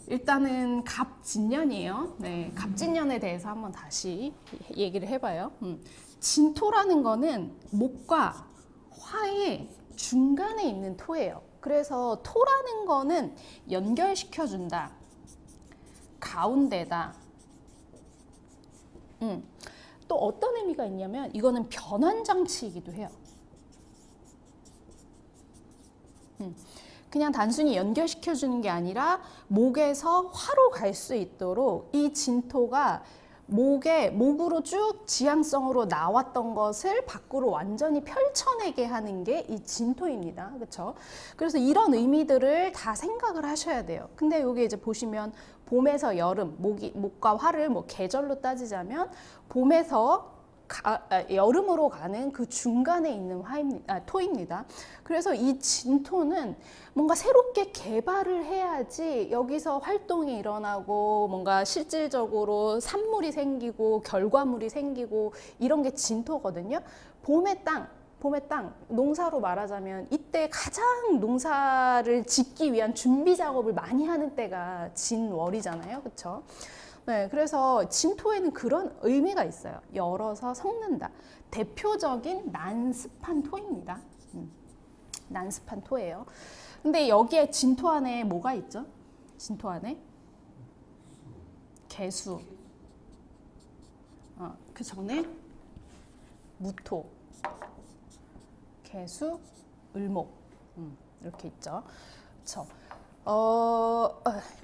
일단은 갑진년이에요. 네, 갑진년에 대해서 한번 다시 얘기를 해봐요. 진토라는 거는 목과 화의 중간에 있는 토예요. 그래서 토라는 거는 연결시켜준다, 가운데다. 또 어떤 의미가 있냐면 이거는 변환장치이기도 해요. 그냥 단순히 연결시켜주는 게 아니라 목에서 화로 갈 수 있도록 이 진토가 목으로 쭉 지향성으로 나왔던 것을 밖으로 완전히 펼쳐내게 하는 게 이 진토입니다. 그렇죠? 그래서 이런 의미들을 다 생각을 하셔야 돼요. 근데 여기 이제 보시면 봄에서 여름, 목과 화를 뭐 계절로 따지자면 봄에서 여름으로 가는 그 중간에 있는 토입니다. 그래서 이 진토는 뭔가 새롭게 개발을 해야지 여기서 활동이 일어나고 뭔가 실질적으로 산물이 생기고 결과물이 생기고 이런 게 진토거든요. 봄의 땅, 농사로 말하자면 이때 가장 농사를 짓기 위한 준비 작업을 많이 하는 때가 진월이잖아요. 그렇죠? 네, 그래서 진토에는 그런 의미가 있어요. 열어서 섞는다. 대표적인 난습한 토입니다. 난습한 토예요. 근데 여기에 진토 안에 뭐가 있죠? 진토 안에 개수. 그 전에 무토, 개수, 을목. 이렇게 있죠. 그렇죠?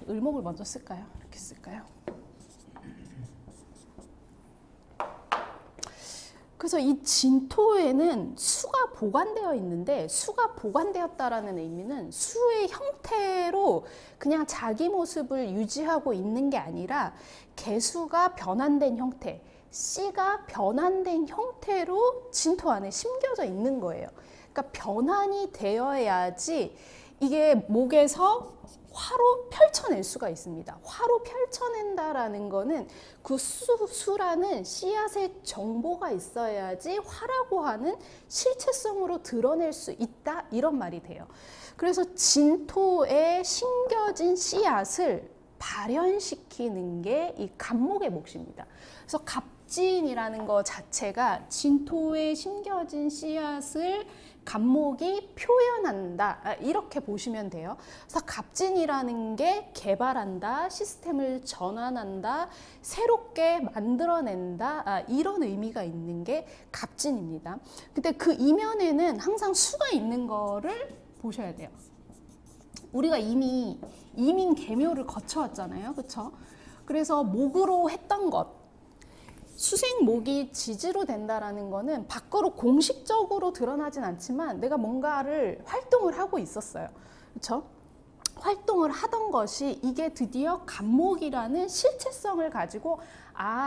을목을 먼저 쓸까요? 이렇게 쓸까요? 그래서 이 진토에는 수가 보관되어 있는데, 수가 보관되었다라는 의미는 수의 형태로 그냥 자기 모습을 유지하고 있는 게 아니라 개수가 변환된 형태, 씨가 변환된 형태로 진토 안에 심겨져 있는 거예요. 그러니까 변환이 되어야지 이게 목에서 화로 펼쳐낼 수가 있습니다. 화로 펼쳐낸다라는 거는 그 수라는 씨앗의 정보가 있어야지 화라고 하는 실체성으로 드러낼 수 있다, 이런 말이 돼요. 그래서 진토에 심겨진 씨앗을 발현시키는 게 이 갑목의 몫입니다. 그래서 갑진이라는 거 자체가 진토에 심겨진 씨앗을 갑목이 표현한다, 이렇게 보시면 돼요. 그래서 갑진이라는 게 개발한다, 시스템을 전환한다, 새롭게 만들어낸다, 이런 의미가 있는 게 갑진입니다. 근데 그 이면에는 항상 수가 있는 거를 보셔야 돼요. 우리가 이미 이민 계묘를 거쳐왔잖아요. 그렇죠? 그래서 목으로 했던 것, 수생목이 지지로 된다라는 거는 밖으로 공식적으로 드러나진 않지만 내가 뭔가를 활동을 하고 있었어요. 그렇죠? 활동을 하던 것이 이게 드디어 갑목이라는 실체성을 가지고,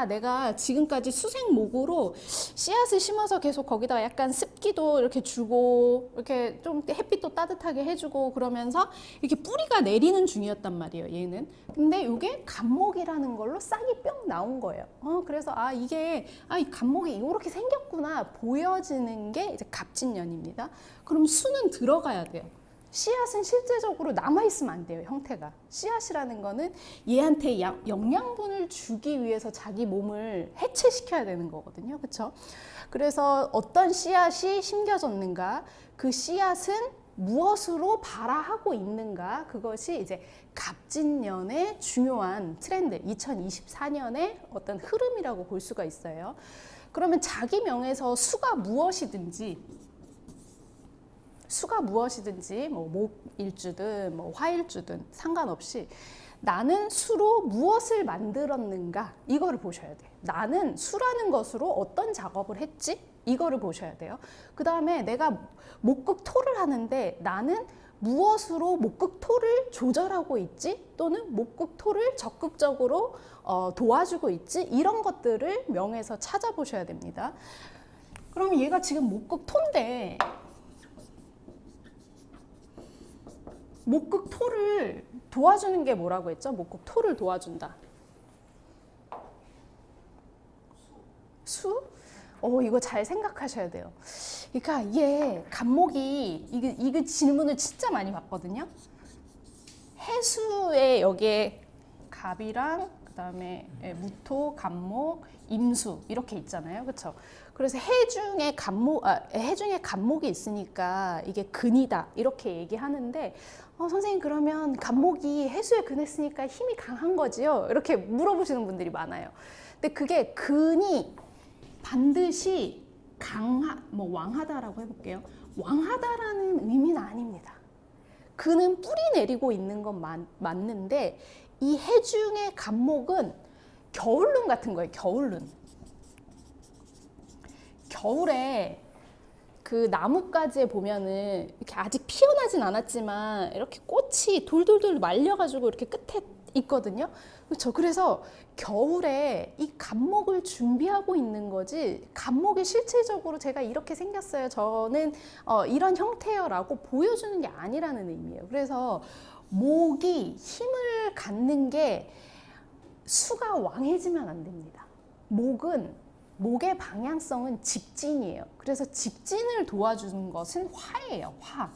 내가 지금까지 수생목으로 씨앗을 심어서 계속 거기다가 약간 습기도 이렇게 주고 이렇게 좀 햇빛도 따뜻하게 해주고 그러면서 이렇게 뿌리가 내리는 중이었단 말이에요, 얘는. 근데 이게 갑목이라는 걸로 싹이 뿅 나온 거예요. 그래서 이 갑목이 이렇게 생겼구나 보여지는 게 이제 갑진년입니다. 그럼 수는 들어가야 돼요. 씨앗은 실제적으로 남아있으면 안 돼요, 형태가. 씨앗이라는 거는 얘한테 영양분을 주기 위해서 자기 몸을 해체시켜야 되는 거거든요. 그렇죠? 그래서 어떤 씨앗이 심겨졌는가, 그 씨앗은 무엇으로 발화하고 있는가, 그것이 이제 갑진년의 중요한 트렌드, 2024년의 어떤 흐름이라고 볼 수가 있어요. 그러면 자기 명에서 수가 무엇이든지 뭐 목일주든 뭐 화일주든 상관없이 나는 수로 무엇을 만들었는가, 이거를 보셔야 돼요. 나는 수라는 것으로 어떤 작업을 했지, 이거를 보셔야 돼요. 그 다음에 내가 목극토를 하는데 나는 무엇으로 목극토를 조절하고 있지, 또는 목극토를 적극적으로 도와주고 있지, 이런 것들을 명에서 찾아보셔야 됩니다. 그럼 얘가 지금 목극토인데 목극토를 도와주는 게 뭐라고 했죠? 목극토를 도와준다. 수? 이거 잘 생각하셔야 돼요. 그러니까 얘 갑목이 이거 질문을 진짜 많이 받거든요. 해수에 여기에 갑이랑 그다음에 무토, 갑목, 임수 이렇게 있잖아요. 그렇죠? 그래서 해중에 갑목이 있으니까 이게 근이다 이렇게 얘기하는데 선생님 그러면 갑목이 해수에 근했으니까 힘이 강한 거지요? 이렇게 물어보시는 분들이 많아요. 근데 그게 근이 반드시 왕하다라고 해볼게요. 왕하다라는 의미는 아닙니다. 그는 뿌리 내리고 있는 건 맞는데 이 해중의 갑목은 겨울룬 같은 거예요. 겨울룬. 겨울에 그 나뭇가지에 보면은 이렇게 아직 피어나진 않았지만 이렇게 꽃이 돌돌돌 말려가지고 이렇게 끝에 있거든요. 그렇죠. 그래서 겨울에 이 갑목을 준비하고 있는 거지 갑목이 실질적으로 제가 이렇게 생겼어요. 저는 이런 형태여라고 보여주는 게 아니라는 의미예요. 그래서 목이 힘을 갖는 게 수가 왕해지면 안 됩니다. 목의 방향성은 직진이에요. 그래서 직진을 도와주는 것은 화예요. 화.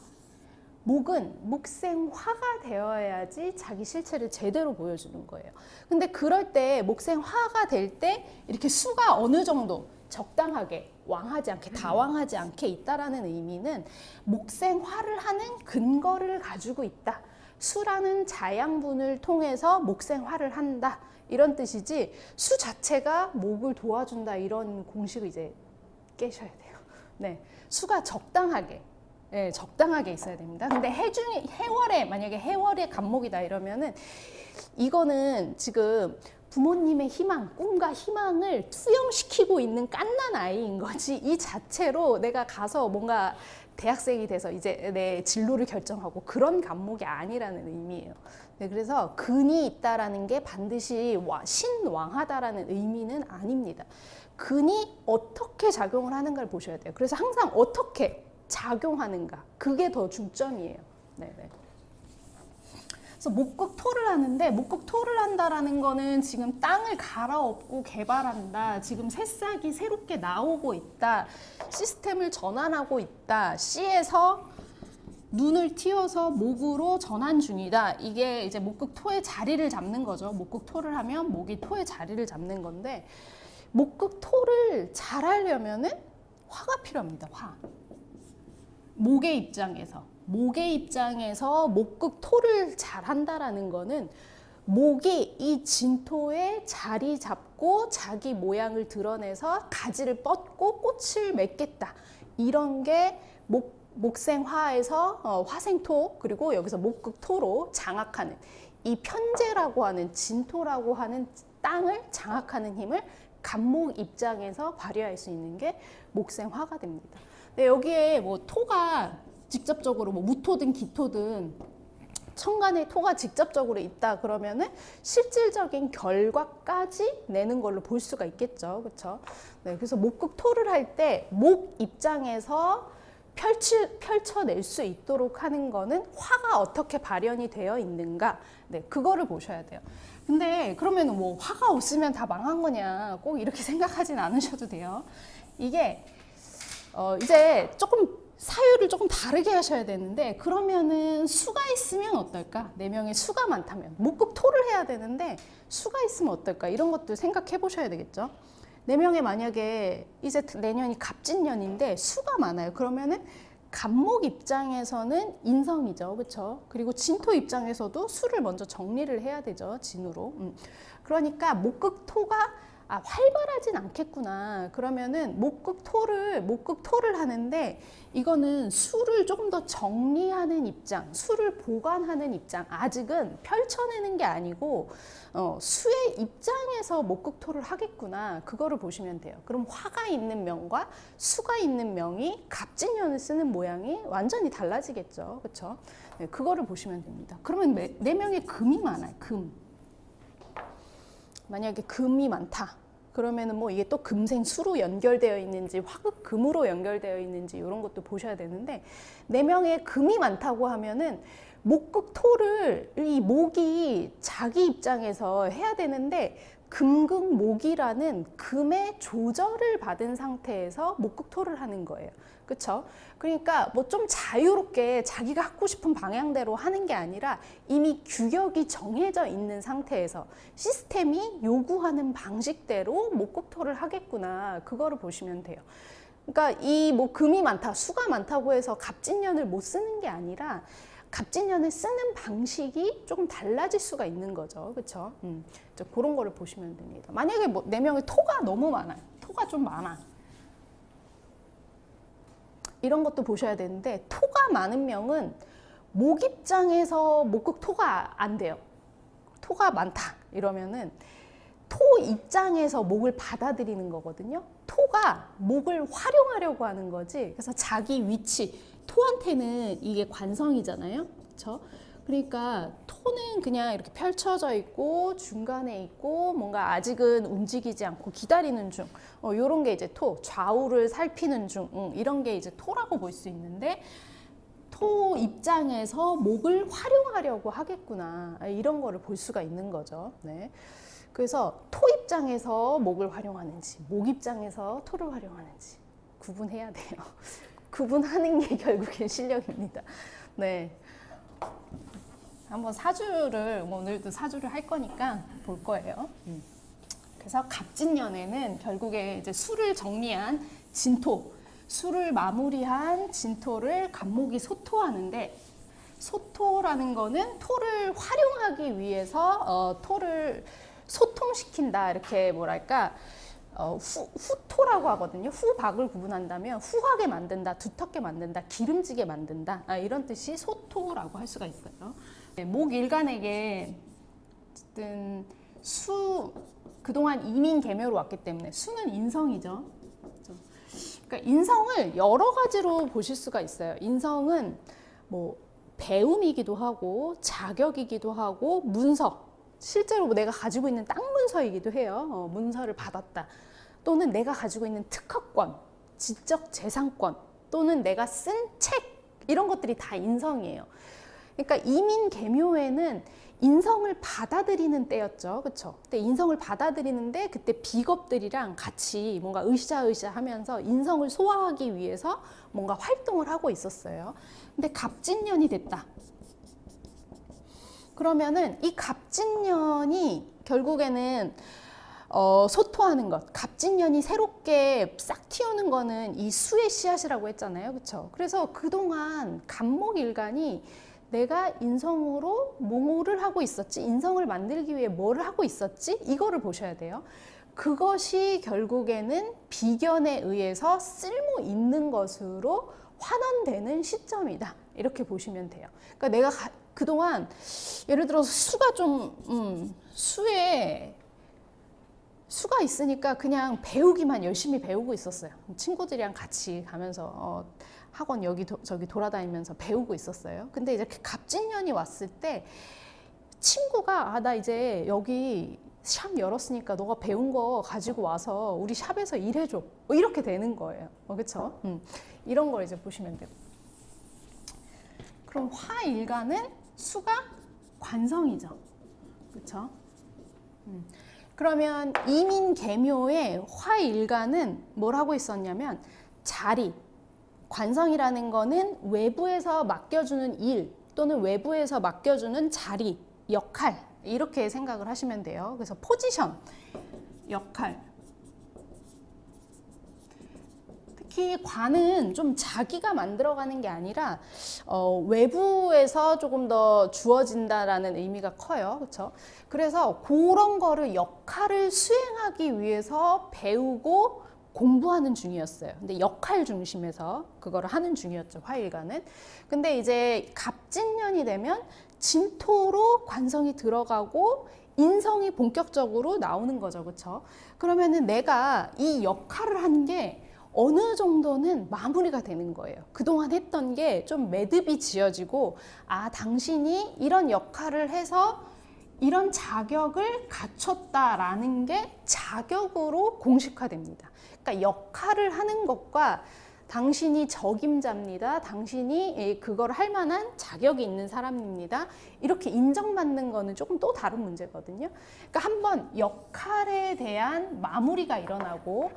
목은 목생화가 되어야지 자기 실체를 제대로 보여주는 거예요. 근데 그럴 때 목생화가 될 때 이렇게 수가 어느 정도 적당하게 왕하지 않게 다왕하지 않게 있다라는 의미는 목생화를 하는 근거를 가지고 있다. 수라는 자양분을 통해서 목생화를 한다. 이런 뜻이지 수 자체가 목을 도와준다 이런 공식을 이제 깨셔야 돼요. 네, 수가 적당하게 있어야 됩니다. 근데 해월에 만약에 해월에 갑목이다 이러면은 이거는 지금 부모님의 희망, 꿈과 희망을 투영시키고 있는 갓난 아이인 거지 이 자체로 내가 가서 뭔가 대학생이 돼서 이제 내 진로를 결정하고 그런 갑목이 아니라는 의미예요. 네, 그래서 근이 있다라는 게 반드시 신왕하다라는 의미는 아닙니다. 근이 어떻게 작용을 하는가를 보셔야 돼요. 그래서 항상 어떻게 작용하는가 그게 더 중점이에요. 네네. 그래서 목극토를 하는데 목극토를 한다라는 거는 지금 땅을 갈아엎고 개발한다. 지금 새싹이 새롭게 나오고 있다. 시스템을 전환하고 있다. 씨에서 눈을 틔워서 목으로 전환 중이다. 이게 이제 목극토의 자리를 잡는 거죠. 목극토를 하면 목이 토의 자리를 잡는 건데 목극토를 잘 하려면은 화가 필요합니다. 화. 목의 입장에서 목극토를 잘 한다라는 거는 목이 이 진토에 자리 잡고 자기 모양을 드러내서 가지를 뻗고 꽃을 맺겠다. 이런 게 목생화에서 화생토 그리고 여기서 목극토로 장악하는 이 편재라고 하는 진토라고 하는 땅을 장악하는 힘을 갑목 입장에서 발휘할 수 있는 게 목생화가 됩니다. 네, 여기에 뭐 토가 직접적으로 뭐 무토든 기토든 천간에 토가 직접적으로 있다 그러면은 실질적인 결과까지 내는 걸로 볼 수가 있겠죠. 그렇죠? 네, 그래서 목극토를 할 때 목 입장에서 펼쳐낼 수 있도록 하는 거는 화가 어떻게 발현이 되어 있는가. 네, 그거를 보셔야 돼요. 근데 그러면 뭐 화가 없으면 다 망한 거냐 꼭 이렇게 생각하진 않으셔도 돼요. 이게 이제 조금 사유를 조금 다르게 하셔야 되는데 그러면은 수가 있으면 어떨까? 네 명의 수가 많다면 목극토를 해야 되는데 수가 있으면 어떨까? 이런 것도 생각해 보셔야 되겠죠. 네 명의 만약에 이제 내년이 갑진년인데 수가 많아요. 그러면은 갑목 입장에서는 인성이죠. 그렇죠? 그리고 진토 입장에서도 수를 먼저 정리를 해야 되죠. 진으로. 그러니까 목극토가 활발하진 않겠구나. 그러면은 목극토를 하는데 이거는 수를 조금 더 정리하는 입장, 수를 보관하는 입장, 아직은 펼쳐내는 게 아니고 수의 입장에서 목극토를 하겠구나. 그거를 보시면 돼요. 그럼 화가 있는 명과 수가 있는 명이 갑진년을 쓰는 모양이 완전히 달라지겠죠. 그렇죠? 네, 그거를 보시면 됩니다. 그러면 네 명의 금이 많아요. 금. 만약에 금이 많다. 그러면은 뭐 이게 또 금생수로 연결되어 있는지 화극금으로 연결되어 있는지 이런 것도 보셔야 되는데 네 명의 금이 많다고 하면은 목극토를 이 목이 자기 입장에서 해야 되는데 금극목이라는 금의 조절을 받은 상태에서 목극토를 하는 거예요. 그렇죠? 그러니까 뭐 좀 자유롭게 자기가 하고 싶은 방향대로 하는 게 아니라 이미 규격이 정해져 있는 상태에서 시스템이 요구하는 방식대로 목극토를 하겠구나. 그거를 보시면 돼요. 그러니까 이 뭐 금이 많다, 수가 많다고 해서 갑진년을 못 쓰는 게 아니라 갑진년을 쓰는 방식이 조금 달라질 수가 있는 거죠. 그렇죠? 그런 거를 보시면 됩니다. 만약에 뭐 4명의 토가 너무 많아요. 토가 좀 많아. 이런 것도 보셔야 되는데 토가 많은 명은 목 입장에서 목극토가 안 돼요. 토가 많다 이러면은 토 입장에서 목을 받아들이는 거거든요. 토가 목을 활용하려고 하는 거지. 그래서 자기 위치, 토한테는 이게 관성이잖아요. 그렇죠? 그러니까 토는 그냥 이렇게 펼쳐져 있고 중간에 있고 뭔가 아직은 움직이지 않고 기다리는 중. 요런 게 이제 토, 좌우를 살피는 중. 이런 게 이제 토라고 볼 수 있는데 토 입장에서 목을 활용하려고 하겠구나. 이런 거를 볼 수가 있는 거죠. 네. 그래서 토 입장에서 목을 활용하는지, 목 입장에서 토를 활용하는지 구분해야 돼요. 구분하는 게 결국엔 실력입니다. 네. 한번 사주를, 오늘도 사주를 할 거니까 볼 거예요. 그래서 갑진년에는 결국에 이제 수를 정리한 진토, 수를 마무리한 진토를 갑목이 소토하는데, 소토라는 거는 토를 활용하기 위해서 토를 소통시킨다. 이렇게 뭐랄까 후토라고 하거든요. 후박을 구분한다면 후하게 만든다, 두텁게 만든다, 기름지게 만든다. 이런 뜻이 소토라고 할 수가 있어요. 네, 목일간에게 어쨌든 그동안 이민계묘로 왔기 때문에 수는 인성이죠. 그러니까 인성을 여러 가지로 보실 수가 있어요. 인성은 뭐 배움이기도 하고 자격이기도 하고 문서, 실제로 내가 가지고 있는 땅 문서이기도 해요. 문서를 받았다. 또는 내가 가지고 있는 특허권, 지적 재산권, 또는 내가 쓴 책, 이런 것들이 다 인성이에요. 그러니까 이민계묘에는 인성을 받아들이는 때였죠. 그렇죠? 근데 인성을 받아들이는데 그때 비겁들이랑 같이 뭔가 으쌰으쌰 하면서 인성을 소화하기 위해서 뭔가 활동을 하고 있었어요. 근데 갑진년이 됐다. 그러면은 이 갑진년이 결국에는 소토하는 것, 갑진년이 새롭게 싹 틔우는 거는 이 수의 씨앗이라고 했잖아요. 그렇죠? 그래서 그동안 갑목일간이 내가 인성으로 뭐를 하고 있었지? 인성을 만들기 위해 뭐를 하고 있었지? 이거를 보셔야 돼요. 그것이 결국에는 비견에 의해서 쓸모 있는 것으로 환원되는 시점이다. 이렇게 보시면 돼요. 그러니까 내가 그동안 예를 들어서 수가 좀 수가 있으니까 그냥 배우기만 열심히 배우고 있었어요. 친구들이랑 같이 가면서 학원 저기 돌아다니면서 배우고 있었어요. 근데 이제 갑진년이 왔을 때 친구가 나 이제 여기 샵 열었으니까 너가 배운 거 가지고 와서 우리 샵에서 일해줘. 이렇게 되는 거예요. 그렇죠? 이런 걸 이제 보시면 돼요. 그럼 화일간은 수가 관성이죠. 그렇죠? 그러면 이민계묘의 화일간은 뭘 하고 있었냐면 자리, 관성이라는 거는 외부에서 맡겨주는 일 또는 외부에서 맡겨주는 자리, 역할, 이렇게 생각을 하시면 돼요. 그래서 포지션, 역할. 특히 관은 좀 자기가 만들어가는 게 아니라 외부에서 조금 더 주어진다라는 의미가 커요. 그렇죠? 그래서 그런 거를 역할을 수행하기 위해서 배우고 공부하는 중이었어요. 근데 역할 중심에서 그거를 하는 중이었죠. 화일간은. 근데 이제 갑진년이 되면 진토로 관성이 들어가고 인성이 본격적으로 나오는 거죠. 그렇죠? 그러면은 내가 이 역할을 한 게 어느 정도는 마무리가 되는 거예요. 그동안 했던 게 좀 매듭이 지어지고 당신이 이런 역할을 해서 이런 자격을 갖췄다라는 게 자격으로 공식화됩니다. 그러니까 역할을 하는 것과 당신이 적임자입니다. 당신이 그걸 할 만한 자격이 있는 사람입니다. 이렇게 인정받는 거는 조금 또 다른 문제거든요. 그러니까 한번 역할에 대한 마무리가 일어나고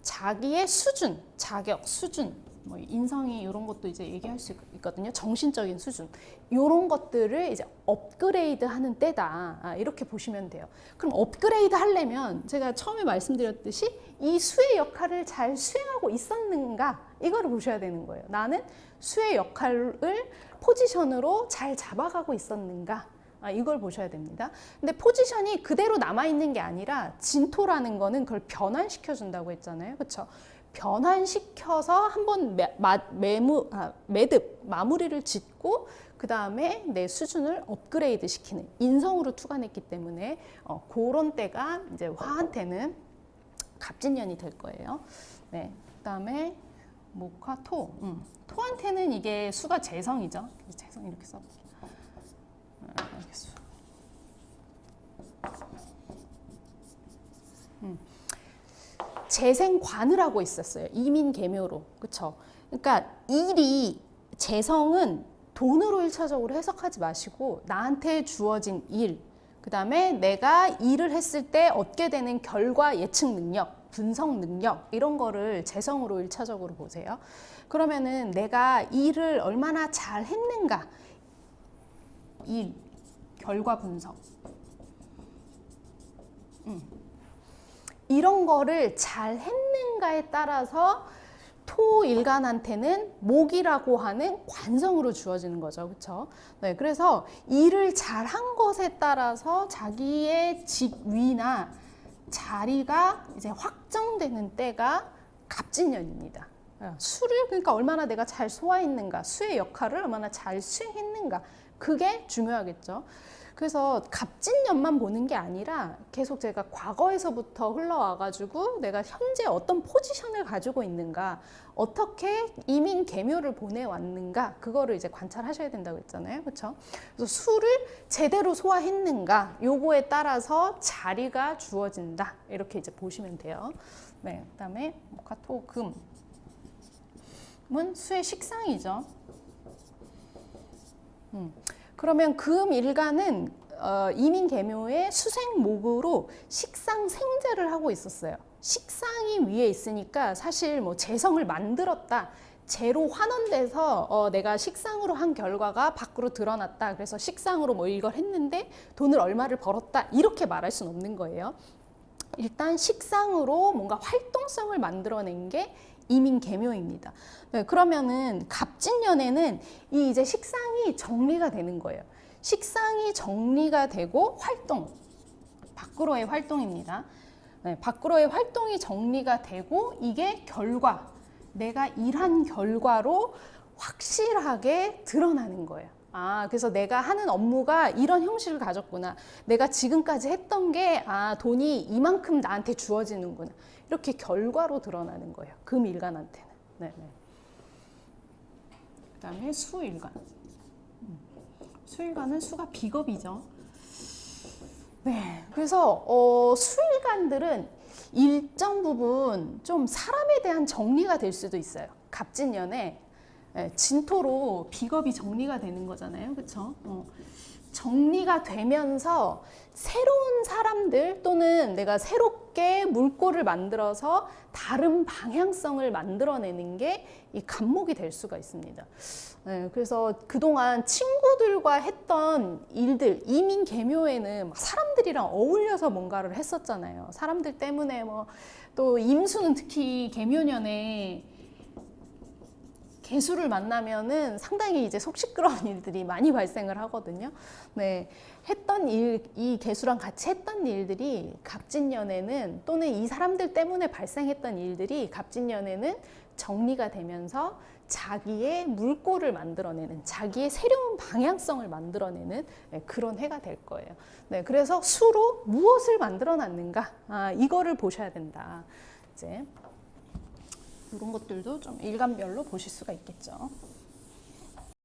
자기의 수준, 자격, 수준, 뭐 인성이 이런 것도 이제 얘기할 수 있거든요. 정신적인 수준 이런 것들을 이제 업그레이드 하는 때다. 이렇게 보시면 돼요. 그럼 업그레이드 하려면 제가 처음에 말씀드렸듯이 이 수의 역할을 잘 수행하고 있었는가 이거를 보셔야 되는 거예요. 나는 수의 역할을 포지션으로 잘 잡아가고 있었는가 이걸 보셔야 됩니다. 근데 포지션이 그대로 남아있는 게 아니라 진토라는 거는 그걸 변환시켜 준다고 했잖아요. 그렇죠? 변환시켜서 한번 매듭, 마무리를 짓고 그 다음에 내 수준을 업그레이드 시키는 인성으로 투과했기 때문에 그런 때가 이제 화한테는 갑진년이 될 거예요. 네, 그 다음에 목화, 토. 토한테는 이게 수가 재성이죠. 재성 이렇게 써볼게요. 재생관을 하고 있었어요. 이민계묘로. 그쵸? 그러니까 일이, 재성은 돈으로 1차적으로 해석하지 마시고 나한테 주어진 일, 그 다음에 내가 일을 했을 때 얻게 되는 결과 예측 능력, 분석 능력 이런 거를 재성으로 1차적으로 보세요. 그러면은 내가 일을 얼마나 잘 했는가, 일, 결과 분석 이런 거를 잘 했는가에 따라서 토일간한테는 목이라고 하는 관성으로 주어지는 거죠. 그렇죠? 네, 그래서 일을 잘 한 것에 따라서 자기의 직위나 자리가 이제 확정되는 때가 갑진년입니다. 수를 그러니까 얼마나 내가 잘 소화했는가, 수의 역할을 얼마나 잘 수행했는가 그게 중요하겠죠. 그래서 갑진년만 보는 게 아니라 계속 제가 과거에서부터 흘러와가지고 내가 현재 어떤 포지션을 가지고 있는가, 어떻게 이민계묘를 보내왔는가 그거를 이제 관찰하셔야 된다고 했잖아요. 그렇죠? 그래서 수를 제대로 소화했는가 요거에 따라서 자리가 주어진다 이렇게 이제 보시면 돼요. 네, 그다음에 목화토 금은 수의 식상이죠. 그러면 금일간은 이민계묘의 수생목으로 식상생재를 하고 있었어요. 식상이 위에 있으니까 사실 뭐 재성을 만들었다, 재로 환원돼서 내가 식상으로 한 결과가 밖으로 드러났다, 그래서 식상으로 뭐 이걸 했는데 돈을 얼마를 벌었다 이렇게 말할 수는 없는 거예요. 일단 식상으로 뭔가 활동성을 만들어낸 게 이민계묘입니다. 네, 그러면은 갑진년에는 이 이제 식상이 정리가 되는 거예요. 식상이 정리가 되고 활동, 밖으로의 활동입니다. 네, 밖으로의 활동이 정리가 되고 이게 결과, 내가 일한 결과로 확실하게 드러나는 거예요. 그래서 내가 하는 업무가 이런 형식을 가졌구나. 내가 지금까지 했던 게 돈이 이만큼 나한테 주어지는구나. 이렇게 결과로 드러나는 거예요. 금일간한테는. 네. 그다음에 수일간. 수일간은 수가 비겁이죠. 네. 그래서 수일간들은 일정 부분 좀 사람에 대한 정리가 될 수도 있어요. 갑진년에 진토로 비겁이 정리가 되는 거잖아요. 그렇죠? 정리가 되면서 새로운 사람들 또는 내가 새롭게 물꼬를 만들어서 다른 방향성을 만들어내는 게 이 갑목이 될 수가 있습니다. 네, 그래서 그동안 친구들과 했던 일들, 이민계묘에는 사람들이랑 어울려서 뭔가를 했었잖아요. 사람들 때문에 뭐 또 임수는 특히 계묘년에 개수를 만나면은 상당히 이제 속 시끄러운 일들이 많이 발생을 하거든요. 네, 했던 일, 이 개수랑 같이 했던 일들이 갑진년에는 또는 이 사람들 때문에 발생했던 일들이 갑진년에는 정리가 되면서 자기의 물꼬를 만들어내는, 자기의 새로운 방향성을 만들어내는 그런 해가 될 거예요. 네, 그래서 수로 무엇을 만들어놨는가, 이거를 보셔야 된다. 이제 이런 것들도 좀 일간별로 보실 수가 있겠죠.